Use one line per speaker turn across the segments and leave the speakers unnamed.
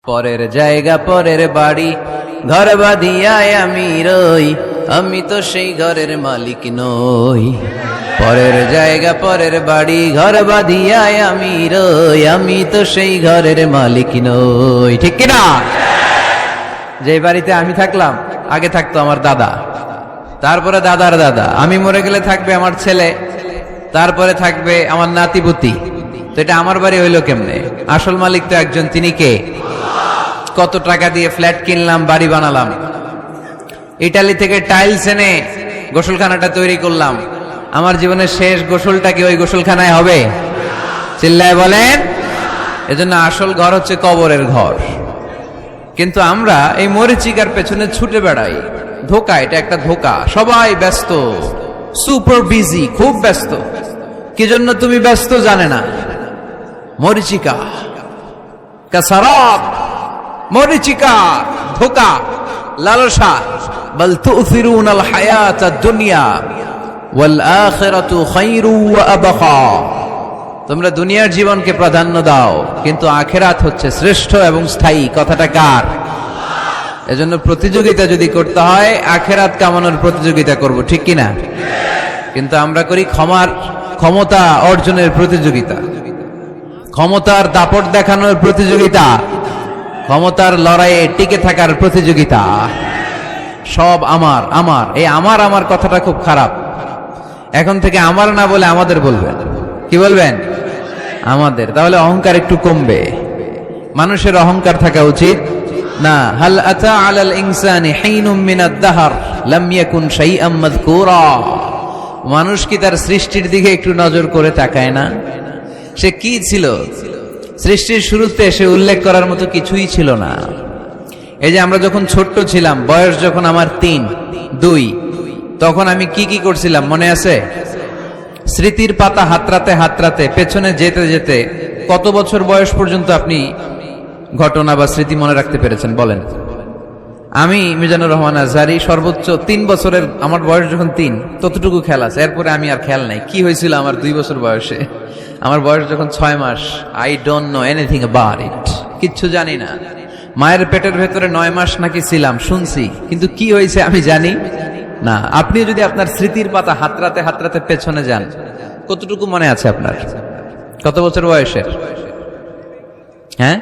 পরের জায়গা পরের বাড়ি ঘর বাঁধিয়ায় আমি রই, আমি তো সেই ঘরের মালিক নই। পরের জায়গা পরের বাড়ি ঘর বাঁধিয়ায় আমি রই, আমি তো সেই ঘরের মালিক নই। ঠিক কিনা? যে বাড়িতে আমি থাকলাম আগে থাকতো আমার দাদা, তারপরে দাদার দাদা, আমি মরে গেলে থাকবে আমার ছেলে, তারপরে থাকবে আমার নাতিপুতি। তো এটা আমার বাড়ি হইলো কেমনে? আসল মালিক তো একজন, তিনি কে? কত টাকা দিয়ে ফ্ল্যাট কিনলাম, বাড়ি বানালাম, ইটালি থেকে টাইলস এনে গোসলখানাটা তৈরি করলাম, আমার জীবনের শেষ গোসলটা কি ওই গোসলখানায় হবে? চিল্লায় বলেন। এজন্য আসল ঘর হচ্ছে কবরের ঘর। কিন্তু আমরা এই মরিচিকার পেছনে ছুটে বেড়াই। ধোকা, এটা একটা ধোকা। সবাই ব্যস্ত, সুপার বিজি, খুব ব্যস্ত। কি জন্য তুমি ব্যস্ত জানে না? মরিচিকা, কাসারাত, মরিচিকা, ধোকা, লালসা। বল তুসিরুনাল হায়াতাদ দুনিয়া ওয়াল আখিরাতু খায়রু ওয়া আবকা। তোমরা দুনিয়ার জীবনকে প্রাধান্য দাও, কিন্তু আখিরাত হচ্ছে শ্রেষ্ঠ এবং স্থায়ী। কথাটা কার? এজন্য প্রতিযোগিতা যদি করতে হয়, আখিরাত কামানোর প্রতিযোগিতা করব, ঠিক কিনা? কিন্তু আমরা করি ক্ষমতা অর্জনের প্রতিযোগিতা, ক্ষমতার দাপট দেখানোর প্রতিযোগিতা, ক্ষমতার লড়াইয়ে টিকে থাকার প্রতিযোগিতা। সব আমার আমার, এই আমার আমার কথাটা খুব খারাপ। এখন থেকে আমার না বলে আমাদের বলবেন। কি বলবেন? আমাদের। তাহলে অহংকার একটু কমবে। মানুষের অহংকার থাকা উচিত না। হাল আতা আলাল ইনসানি হিনুম মিনাদ দাহর লাম ইয়াকুন শাইআম মাযকুরা। মানুষ কি তার সৃষ্টির দিকে একটু নজর করে তাকায় না? সে কি ছিল? সৃষ্টির শুরুতে সে উল্লেখ করার মতো কিছুই ছিল না। এই যে আমরা যখন ছোট্ট ছিলাম, বয়স যখন আমার 2, তখন আমি কি কি করছিলাম মনে আছে? স্মৃতির পাতা হাতড়াতে হাতড়াতে পেছনে যেতে যেতে কত বছর বয়স পর্যন্ত আপনি ঘটনা বা স্মৃতি মনে রাখতে পেরেছেন বলেন? আমি মিজানুর রহমান আজহারি সর্বোচ্চ 3 বছরের, আমার বয়স যখন 3, ততটুকু খেয়াল আছে। এরপরে আমি আর খেয়াল নাই কি হয়েছিল আমার 2 বছর বয়সে। আমার বয়স যখন 6 মাস, I don't know anything about it, কিচ্ছু জানি না। মায়ের পেটের ভেতরে 9 মাস নাকি ছিলাম শুনছি, কিন্তু কি হয়েছে আমি জানি না। আপনি যদি আপনার স্মৃতির পাতা হাতড়াতে হাতড়াতে পেছনে যান, কতটুকু মনে আছে আপনার? কত বছর বয়সের? হ্যাঁ,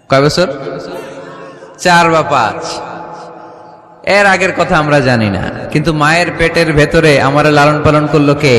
কয় বছর? 4 বা 5। এর আগের কথা আমরা জানি না, কিন্তু মায়ের পেটের ভেতরে আমার লালন পালন করলো কে?